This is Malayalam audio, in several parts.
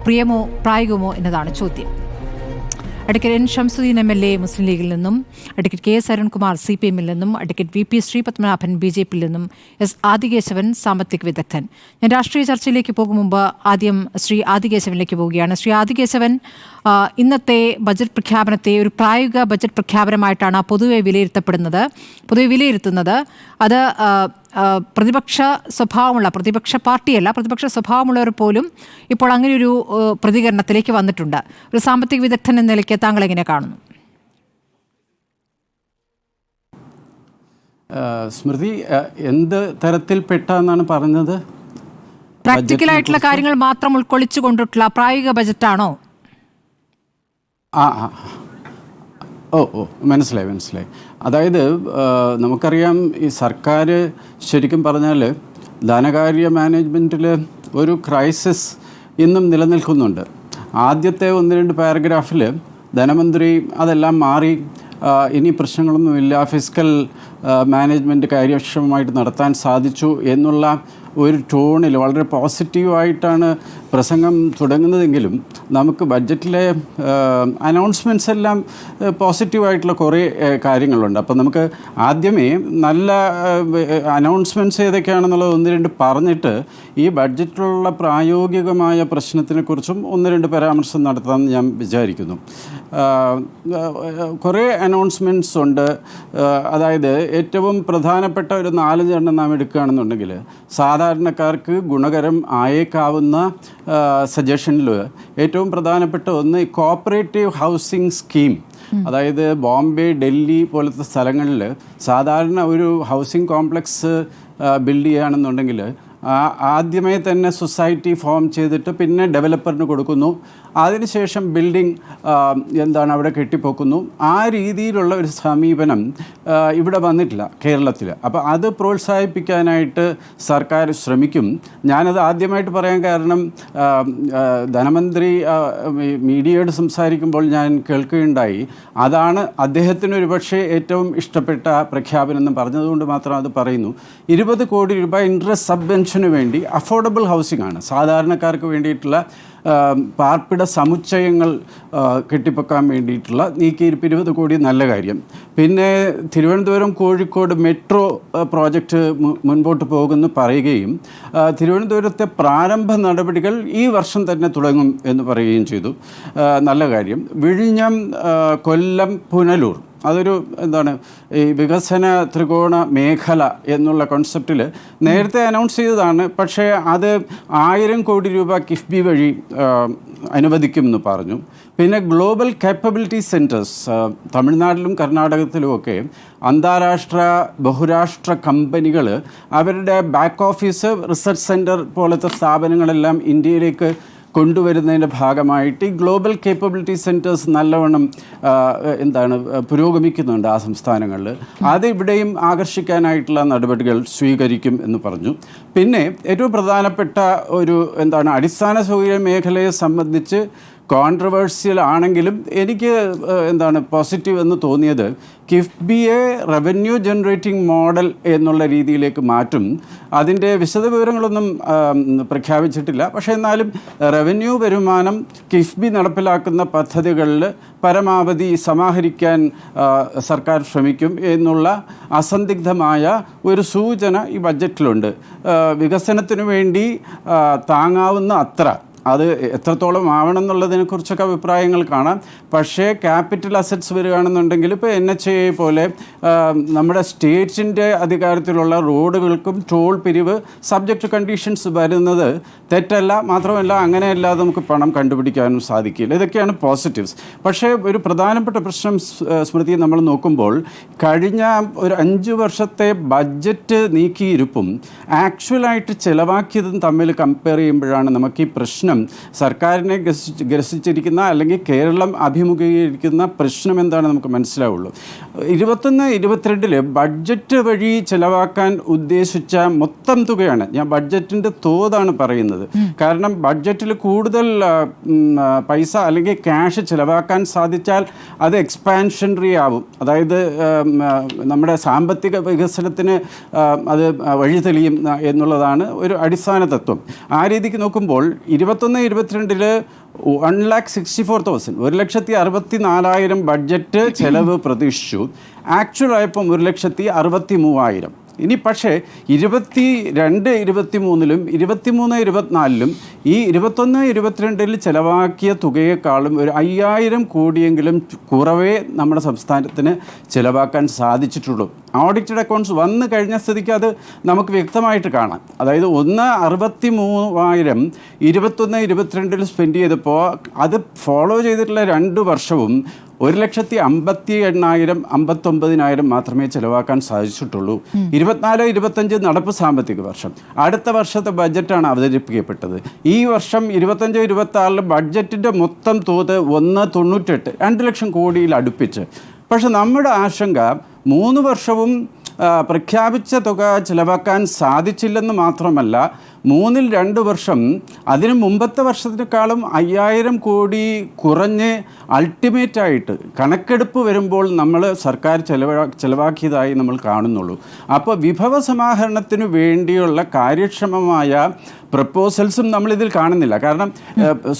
പ്രിയമോ പ്രായോഗികമോ എന്നതാണ് ചോദ്യം. അഡ്വക്കേറ്റ് എൻ ഷംസുദ്ദീൻ MLA മുസ്ലിം ലീഗിൽ നിന്നും, അഡ്വക്കേറ്റ് KS അരുൺകുമാർ CPM-ൽ നിന്നും, അഡ്വക്കേറ്റ് VP ശ്രീപത്മനാഭൻ BJP-യിൽ നിന്നും, S ആദികേശവൻ സാമ്പത്തിക വിദഗ്ധൻ. ഞാൻ രാഷ്ട്രീയ ചർച്ചയിലേക്ക് പോകും മുമ്പ് ആദ്യം ശ്രീ ആദികേശവനിലേക്ക് പോവുകയാണ്. ശ്രീ ആദികേശവൻ, ഇന്നത്തെ ബജറ്റ് പ്രഖ്യാപനത്തെ ഒരു പ്രായോഗിക ബജറ്റ് പ്രഖ്യാപനമായിട്ടാണ് പൊതുവെ വിലയിരുത്തുന്നത്. അത് പ്രതിപക്ഷ സ്വഭാവമുള്ള, പ്രതിപക്ഷ പാർട്ടിയല്ല, പ്രതിപക്ഷ സ്വഭാവമുള്ളവർ പോലും ഇപ്പോൾ അങ്ങനെയൊരു പ്രതികരണത്തിലേക്ക് വന്നിട്ടുണ്ട്. ഒരു സാമ്പത്തിക വിദഗ്ധൻ എന്ന നിലയ്ക്ക് താങ്കൾ എങ്ങനെ കാണുന്നു? സ്മൃതി, എന്ത് തരത്തിൽപ്പെട്ടാന്നാണ് പറഞ്ഞത്? പ്രാക്ടിക്കലായിട്ടുള്ള കാര്യങ്ങൾ മാത്രം ഉൾക്കൊള്ളിച്ചുകൊണ്ടിട്ടുള്ള പ്രായോഗിക ബജറ്റാണോ? മനസ്സിലായി. അതായത് നമുക്കറിയാം, ഈ സർക്കാർ ശരിക്കും പറഞ്ഞാൽ ധനകാര്യ മാനേജ്മെൻറ്റിൽ ഒരു ക്രൈസിസ് ഇന്നും നിലനിൽക്കുന്നുണ്ട്. ആദ്യത്തെ 1-2 പാരഗ്രാഫിൽ ധനമന്ത്രി അതെല്ലാം മാറി, ഇനി പ്രശ്നങ്ങളൊന്നുമില്ല, ഫിസ്ക്കൽ മാനേജ്മെൻറ്റ് കാര്യക്ഷമമായിട്ട് നടത്താൻ സാധിച്ചു എന്നുള്ള ഒരു ടോണിൽ വളരെ പോസിറ്റീവായിട്ടാണ് പ്രസംഗം തുടങ്ങുന്നതെങ്കിലും നമുക്ക് ബഡ്ജറ്റിലെ അനൗൺസ്മെൻറ്റ്സ് എല്ലാം പോസിറ്റീവായിട്ടുള്ള കുറേ കാര്യങ്ങളുണ്ട്. അപ്പോൾ നമുക്ക് ആദ്യമേ നല്ല അനൗൺസ്മെൻറ്റ്സ് ഏതൊക്കെയാണെന്നുള്ളത് 1-2 പറഞ്ഞിട്ട് ഈ ബഡ്ജറ്റിലുള്ള പ്രായോഗികമായ പ്രശ്നത്തിനെക്കുറിച്ചും 1-2 പരാമർശം നടത്താമെന്ന് ഞാൻ വിചാരിക്കുന്നു. കുറേ അനൗൺസ്മെൻറ്റ്സ് ഉണ്ട്. അതായത് ഏറ്റവും പ്രധാനപ്പെട്ട ഒരു 4-5 എണ്ണം നാം എടുക്കുകയാണെന്നുണ്ടെങ്കിൽ, സാധാരണക്കാർക്ക് ഗുണകരം ആയേക്കാവുന്ന സജഷനിൽ ഏറ്റവും പ്രധാനപ്പെട്ട ഒന്ന് കോപ്പറേറ്റീവ് ഹൗസിംഗ് സ്കീം. അതായത് ബോംബെ, ഡൽഹി പോലത്തെ സ്ഥലങ്ങളിൽ സാധാരണ ഒരു ഹൗസിംഗ് കോംപ്ലക്സ് ബിൽഡ് ചെയ്യുകയാണെന്നുണ്ടെങ്കിൽ ആദ്യമേ തന്നെ സൊസൈറ്റി ഫോം ചെയ്തിട്ട് പിന്നെ ഡെവലപ്പറിന് കൊടുക്കുന്നു, അതിനുശേഷം ബിൽഡിംഗ് അവിടെ കെട്ടിപ്പൊക്കുന്നു. ആ രീതിയിലുള്ള ഒരു സമീപനം ഇവിടെ വന്നിട്ടില്ല കേരളത്തിൽ. അപ്പോൾ അത് പ്രോത്സാഹിപ്പിക്കാനായിട്ട് സർക്കാർ ശ്രമിക്കും. ഞാനത് ആദ്യമായിട്ട് പറയാൻ കാരണം, ധനമന്ത്രി മീഡിയയോട് സംസാരിക്കുമ്പോൾ ഞാൻ കേൾക്കുകയുണ്ടായി, അതാണ് അദ്ദേഹത്തിന് ഒരുപക്ഷെ ഏറ്റവും ഇഷ്ടപ്പെട്ട പ്രഖ്യാപനം എന്ന് പറഞ്ഞതുകൊണ്ട് മാത്രം അത് പറയുന്നു. 20 കോടി രൂപ ഇൻട്രസ്റ്റ് സബ്വെൻഷന് വേണ്ടി അഫോർഡബിൾ ഹൗസിംഗ് ആണ്, സാധാരണക്കാർക്ക് വേണ്ടിയിട്ടുള്ള പാർപ്പിട സമുച്ചയങ്ങൾ കെട്ടിപ്പൊക്കാൻ വേണ്ടിയിട്ടുള്ള നീക്കിയിരിപ്പ് 20 കോടി, നല്ല കാര്യം. പിന്നെ തിരുവനന്തപുരം കോഴിക്കോട് മെട്രോ പ്രോജക്റ്റ് മുൻപോട്ട് പോകുമെന്ന് പറയുകയും തിരുവനന്തപുരത്തെ പ്രാരംഭ നടപടികൾ ഈ വർഷം തന്നെ തുടങ്ങും എന്ന് പറയുകയും ചെയ്തു, നല്ല കാര്യം. വിഴിഞ്ഞം, കൊല്ലം, പുനലൂർ, അതൊരു ഈ വികസന ത്രികോണ മേഖല എന്നുള്ള കോൺസെപ്റ്റിൽ നേരത്തെ അനൗൺസ് ചെയ്തതാണ്. പക്ഷേ അത് 1000 കോടി രൂപ കിഫ്ബി വഴി അനുവദിക്കുമെന്ന് പറഞ്ഞു. പിന്നെ ഗ്ലോബൽ കാപ്പബിലിറ്റി സെൻറ്റേഴ്സ് തമിഴ്നാട്ടിലും കർണാടകത്തിലുമൊക്കെ അന്താരാഷ്ട്ര ബഹുരാഷ്ട്ര കമ്പനികൾ അവരുടെ ബാക്ക് ഓഫീസ്, റിസർച്ച് സെൻറ്റർ പോലത്തെ സ്ഥാപനങ്ങളെല്ലാം ഇന്ത്യയിലേക്ക് കൊണ്ടുവരുന്നതിൻ്റെ ഭാഗമായിട്ട് ഈ ഗ്ലോബൽ കേപ്പബിലിറ്റി സെൻറ്റേഴ്സ് നല്ലവണ്ണം പുരോഗമിക്കുന്നുണ്ട് ആ സംസ്ഥാനങ്ങളിൽ. അത് ഇവിടെയും ആകർഷിക്കാനായിട്ടുള്ള നടപടികൾ സ്വീകരിക്കും എന്ന് പറഞ്ഞു. പിന്നെ ഏറ്റവും പ്രധാനപ്പെട്ട ഒരു അടിസ്ഥാന സൗകര്യ മേഖലയെ സംബന്ധിച്ച് കോൺട്രവേഴ്സ്യൽ ആണെങ്കിലും എനിക്ക് പോസിറ്റീവ് എന്ന് തോന്നിയത്, കിഫ്ബിയെ റവന്യൂ ജനറേറ്റിംഗ് മോഡൽ എന്നുള്ള രീതിയിലേക്ക് മാറ്റും. അതിൻ്റെ വിശദവിവരങ്ങളൊന്നും പ്രഖ്യാപിച്ചിട്ടില്ല. പക്ഷേ എന്നാലും റവന്യൂ വരുമാനം കിഫ്ബി നടപ്പിലാക്കുന്ന പദ്ധതികളിൽ പരമാവധി സമാഹരിക്കാൻ സർക്കാർ ശ്രമിക്കും എന്നുള്ള അസന്ദിഗ്ധമായ ഒരു സൂചന ഈ ബഡ്ജറ്റിലുണ്ട്. വികസനത്തിനു വേണ്ടി താങ്ങാവുന്ന അത്ര, അത് എത്രത്തോളം ആവണം എന്നുള്ളതിനെക്കുറിച്ചൊക്കെ അഭിപ്രായങ്ങൾ കാണാം. പക്ഷേ ക്യാപിറ്റൽ അസറ്റ്സ് വരികയാണെന്നുണ്ടെങ്കിൽ ഇപ്പോൾ NHAI പോലെ നമ്മുടെ സ്റ്റേറ്റിൻ്റെ അധികാരത്തിലുള്ള റോഡുകൾക്കും ടോൾ പിരിവ് സബ്ജക്റ്റ് കണ്ടീഷൻസ് വരുന്നത് തെറ്റല്ല. മാത്രമല്ല, അങ്ങനെയല്ലാതെ നമുക്ക് പണം കണ്ടുപിടിക്കാനും സാധിക്കില്ല. ഇതൊക്കെയാണ് പോസിറ്റീവ്സ്. പക്ഷേ ഒരു പ്രധാനപ്പെട്ട പ്രശ്നം സ്മൃതി, നമ്മൾ നോക്കുമ്പോൾ കഴിഞ്ഞ ഒരു 5 വർഷത്തെ ബഡ്ജറ്റ് നീക്കിയിരുപ്പും ആക്ച്വലായിട്ട് ചിലവാക്കിയതും തമ്മിൽ കമ്പയർ ചെയ്യുമ്പോഴാണ് നമുക്ക് ഈ പ്രശ്നം, സർക്കാരിനെ ഗ്രസിച്ചിരിക്കുന്ന അല്ലെങ്കിൽ കേരളം അഭിമുഖീകരിക്കുന്ന പ്രശ്നം എന്താണ് നമുക്ക് മനസ്സിലാവുള്ളൂ. 21-22 ബഡ്ജറ്റ് വഴി ചിലവാക്കാൻ ഉദ്ദേശിച്ച മൊത്തം തുകയാണ്, ഞാൻ ബഡ്ജറ്റിൻ്റെ തോതാണ് പറയുന്നത്. കാരണം ബഡ്ജറ്റിൽ കൂടുതൽ പൈസ അല്ലെങ്കിൽ ക്യാഷ് ചിലവാക്കാൻ സാധിച്ചാൽ അത് എക്സ്പാൻഷനറി ആവും. അതായത് നമ്മുടെ സാമ്പത്തിക വികസനത്തിന് അത് വഴി തെളിയും എന്നുള്ളതാണ് ഒരു അടിസ്ഥാന തത്വം. ആ രീതിക്ക് നോക്കുമ്പോൾ 21-22 1,64,000 1,64,400 ബഡ്ജറ്റ് ചെലവ് പ്രതീക്ഷിച്ചു. ആക്ച്വൽ ആയപ്പം 1,63,000. ഇനി പക്ഷേ 22-23 23-24 ഈ 21-22 ചിലവാക്കിയ തുകയെക്കാളും ഒരു 5,000 കോടിയെങ്കിലും കുറവേ നമ്മുടെ സംസ്ഥാനത്തിന് ചിലവാക്കാൻ സാധിച്ചിട്ടുള്ളൂ. ഓഡിറ്റഡ് അക്കൗണ്ട്സ് വന്നു കഴിഞ്ഞ സ്ഥിതിക്ക് അത് നമുക്ക് വ്യക്തമായിട്ട് കാണാം. അതായത് 63,000 21-22 സ്പെൻഡ് ചെയ്തപ്പോൾ അത് ഫോളോ ചെയ്തിട്ടുള്ള 2 വർഷവും 1,58,000 59,000 മാത്രമേ ചിലവാക്കാൻ സാധിച്ചിട്ടുള്ളൂ. 24-25 നടപ്പ് സാമ്പത്തിക വർഷം, അടുത്ത വർഷത്തെ ബഡ്ജറ്റാണ് അവതരിപ്പിക്കപ്പെട്ടത്. ഈ വർഷം 25-26 ബഡ്ജറ്റിൻ്റെ മൊത്തം തോത് 1.98 2 ലക്ഷം കോടിയിൽ അടുപ്പിച്ച്. പക്ഷെ നമ്മുടെ ആശങ്ക 3 വർഷവും പ്രഖ്യാപിച്ച തുക ചിലവാക്കാൻ സാധിച്ചില്ലെന്ന് മാത്രമല്ല, 3-2 വർഷം അതിന് മുമ്പത്തെ വർഷത്തിനേക്കാളും 5,000 കോടി കുറഞ്ഞ് അൾട്ടിമേറ്റായിട്ട് കണക്കെടുപ്പ് വരുമ്പോൾ നമ്മൾ സർക്കാർ ചിലവാക്കിയതായി നമ്മൾ കാണുന്നുള്ളൂ. അപ്പോൾ വിഭവ സമാഹരണത്തിന് വേണ്ടിയുള്ള കാര്യക്ഷമമായ പ്രപ്പോസൽസും നമ്മളിതിൽ കാണുന്നില്ല. കാരണം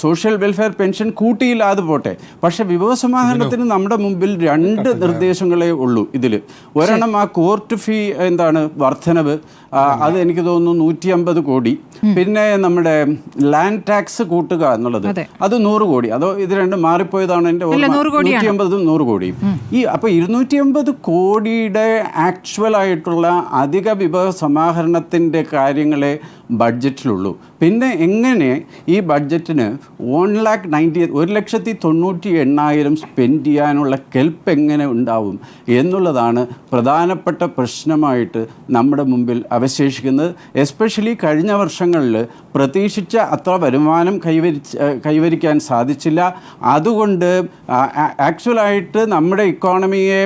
സോഷ്യൽ വെൽഫെയർ പെൻഷൻ കൂട്ടിയില്ലാതെ പോട്ടെ, പക്ഷേ വിഭവ സമാഹരണത്തിന് നമ്മുടെ മുമ്പിൽ 2 നിർദ്ദേശങ്ങളേ ഉള്ളൂ ഇതിൽ. ഒരെണ്ണം ആ കോർട്ട് ഫീ വർധനവ്, അത് എനിക്ക് തോന്നുന്നു 150 കോടി. പിന്നെ നമ്മുടെ ലാൻഡ് ടാക്സ് കൂട്ടുക എന്നുള്ളത് അത് 100 കോടി. അതോ ഇത് രണ്ടും മാറിപ്പോയതാണ് എൻ്റെ ഓർമ്മ. 150ഉം 100 കോടിയും. അപ്പോൾ 250 കോടിയുടെ ആക്ച്വൽ ആയിട്ടുള്ള അധിക വിഭവ സമാഹരണത്തിൻ്റെ കാര്യങ്ങളെ ബഡ്ജറ്റിലുള്ളൂ. പിന്നെ എങ്ങനെ ഈ ബഡ്ജറ്റിന് 1,90,000 സ്പെൻഡ് ചെയ്യാനുള്ള കെൽപ്പ് എങ്ങനെ ഉണ്ടാവും എന്നുള്ളതാണ് പ്രധാനപ്പെട്ട പ്രശ്നമായിട്ട് നമ്മുടെ മുമ്പിൽ അവശേഷിക്കുന്നത്. എസ്പെഷ്യലി കഴിഞ്ഞ വർഷങ്ങളിൽ പ്രതീക്ഷിച്ച അത്ര വരുമാനം കൈവരിക്കാൻ സാധിച്ചില്ല. അതുകൊണ്ട് ആക്ച്വലായിട്ട് നമ്മുടെ ഇക്കോണമിയെ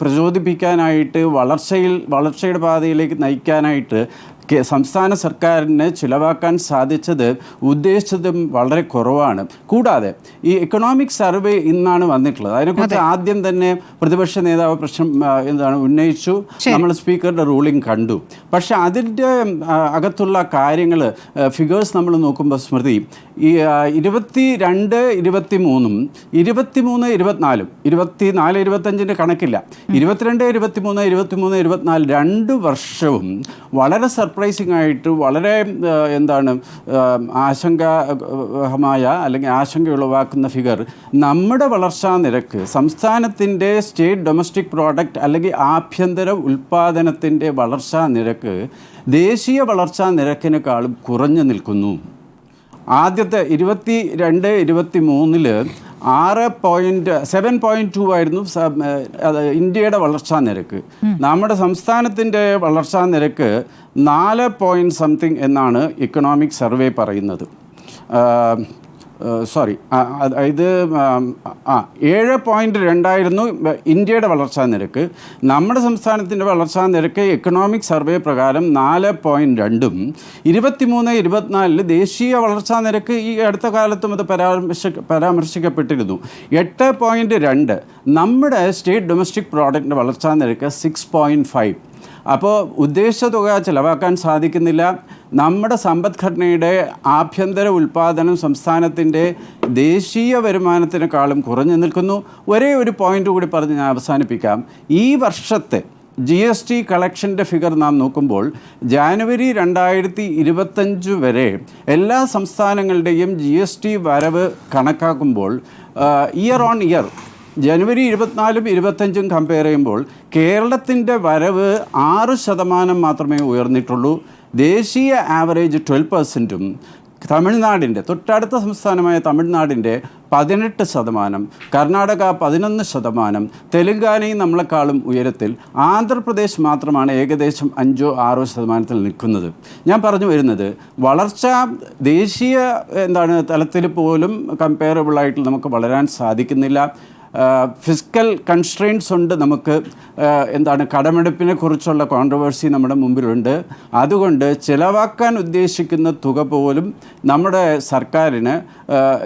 പ്രചോദിപ്പിക്കാനായിട്ട് വളർച്ചയുടെ പാതയിലേക്ക് നയിക്കാനായിട്ട് സംസ്ഥാന സർക്കാരിന് ചിലവാക്കാൻ സാധിച്ചത് ഉദ്ദേശിച്ചതും വളരെ കുറവാണ്. കൂടാതെ ഈ എക്കണോമിക് സർവേ ഇന്നാണ് വന്നിട്ടുള്ളത്. അതിനെക്കുറിച്ച് ആദ്യം തന്നെ പ്രതിപക്ഷ നേതാവ് പ്രശ്നം ഉന്നയിച്ചു. നമ്മൾ സ്പീക്കറുടെ റൂളിംഗ് കണ്ടു. പക്ഷെ അതിൻ്റെ അകത്തുള്ള കാര്യങ്ങൾ ഫിഗേഴ്സ് നമ്മൾ നോക്കുമ്പോൾ സ്മൃതി, ഈ 22-23 23-24 24-25 കണക്കില്ല, 22-23 23-24 2 വർഷവും വളരെ സർപ്രൈസിംഗ് ആയിട്ട് വളരെ ആശങ്കമായ അല്ലെങ്കിൽ ആശങ്ക ഉളവാക്കുന്ന ഫിഗർ, നമ്മുടെ വളർച്ചാ നിരക്ക്, സംസ്ഥാനത്തിൻ്റെ സ്റ്റേറ്റ് ഡൊമസ്റ്റിക് പ്രോഡക്റ്റ് അല്ലെങ്കിൽ ആഭ്യന്തര ഉൽപ്പാദനത്തിൻ്റെ വളർച്ചാ നിരക്ക് ദേശീയ വളർച്ചാ നിരക്കിനേക്കാളും കുറഞ്ഞു നിൽക്കുന്നു. ആദ്യത്തെ 22-23 7.2 ആയിരുന്നു ഇന്ത്യയുടെ വളർച്ചാ നിരക്ക്. നമ്മുടെ സംസ്ഥാനത്തിൻ്റെ വളർച്ചാ നിരക്ക് 4 എന്നാണ് ഇക്കണോമിക് സർവേ പറയുന്നത്. ഇത് 7.2 ഇന്ത്യയുടെ വളർച്ചാ നിരക്ക്. നമ്മുടെ സംസ്ഥാനത്തിൻ്റെ വളർച്ചാ നിരക്ക് എക്കണോമിക് സർവേ പ്രകാരം 4.2. 23-24 ദേശീയ വളർച്ചാ നിരക്ക് ഈ അടുത്ത കാലത്തും അത് പരാമർശിക്കപ്പെട്ടിരുന്നു, 8.2. നമ്മുടെ സ്റ്റേറ്റ് ഡൊമസ്റ്റിക് പ്രോഡക്റ്റിൻ്റെ വളർച്ചാ നിരക്ക് 6.5. അപ്പോൾ ഉദ്ദേശിച്ച തുക ചിലവാക്കാൻ സാധിക്കുന്നില്ല. നമ്മുടെ സമ്പദ്ഘടനയുടെ ആഭ്യന്തര ഉൽപ്പാദനം സംസ്ഥാനത്തിൻ്റെ ദേശീയ വരുമാനത്തിനേക്കാളും കുറഞ്ഞു നിൽക്കുന്നു. ഒരേ ഒരു പോയിൻ്റ് കൂടി പറഞ്ഞ് ഞാൻ അവസാനിപ്പിക്കാം. ഈ വർഷത്തെ GST കളക്ഷൻ്റെ ഫിഗർ നാം നോക്കുമ്പോൾ ജാനുവരി 2025 വരെ എല്ലാ സംസ്ഥാനങ്ങളുടെയും GST വരവ് കണക്കാക്കുമ്പോൾ year on year January 24-25 compare ചെയ്യുമ്പോൾ കേരളത്തിൻ്റെ വരവ് 6% മാത്രമേ ഉയർന്നിട്ടുള്ളൂ. ദേശീയ ആവറേജ് 12%, തമിഴ്നാടിൻ്റെ തൊട്ടടുത്ത സംസ്ഥാനമായ തമിഴ്നാടിൻ്റെ 18%, കർണാടക 11%, തെലുങ്കാനയും നമ്മളെക്കാളും ഉയരത്തിൽ, ആന്ധ്രാപ്രദേശ് മാത്രമാണ് ഏകദേശം 5-6% നിൽക്കുന്നത്. ഞാൻ പറഞ്ഞു വരുന്നത്, വളർച്ച ദേശീയ തലത്തിൽ പോലും കമ്പയറബിളായിട്ട് നമുക്ക് വളരാൻ സാധിക്കുന്നില്ല. ഫിസിക്കൽ കൺസ്ട്രെയിൻസ് ഉണ്ട്, നമുക്ക് കടമെടുപ്പിനെ കുറിച്ചുള്ള കോൺട്രവേഴ്സി നമ്മുടെ മുമ്പിലുണ്ട്. അതുകൊണ്ട് ചിലവാക്കാൻ ഉദ്ദേശിക്കുന്ന തുക പോലും നമ്മുടെ സർക്കാരിന്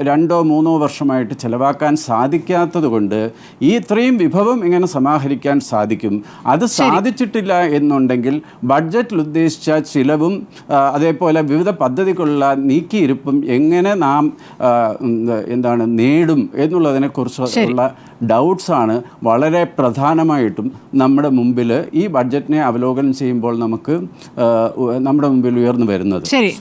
2-3 വർഷമായിട്ട് ചിലവാക്കാൻ സാധിക്കാത്തത് കൊണ്ട് ഈ ഇത്രയും വിഭവം ഇങ്ങനെ സമാഹരിക്കാൻ സാധിക്കും. അത് സാധിച്ചിട്ടില്ല എന്നുണ്ടെങ്കിൽ ബഡ്ജറ്റിൽ ഉദ്ദേശിച്ച ചിലവും അതേപോലെ വിവിധ പദ്ധതികളുള്ള നീക്കിയിരിപ്പും എങ്ങനെ നാം നേടും എന്നുള്ളതിനെക്കുറിച്ചുള്ള ഡൗട്ട്സാണ് വളരെ പ്രധാനമായിട്ടും നമ്മുടെ മുമ്പിൽ ഈ ബഡ്ജറ്റിനെ അവലോകനം ചെയ്യുമ്പോൾ നമ്മുടെ മുമ്പിൽ ഉയർന്നു വരുന്നത്. ശരി.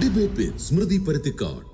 ഡിബേറ്റ് വിത്ത് സ്മൃതി പരുത്തിക്കാട്.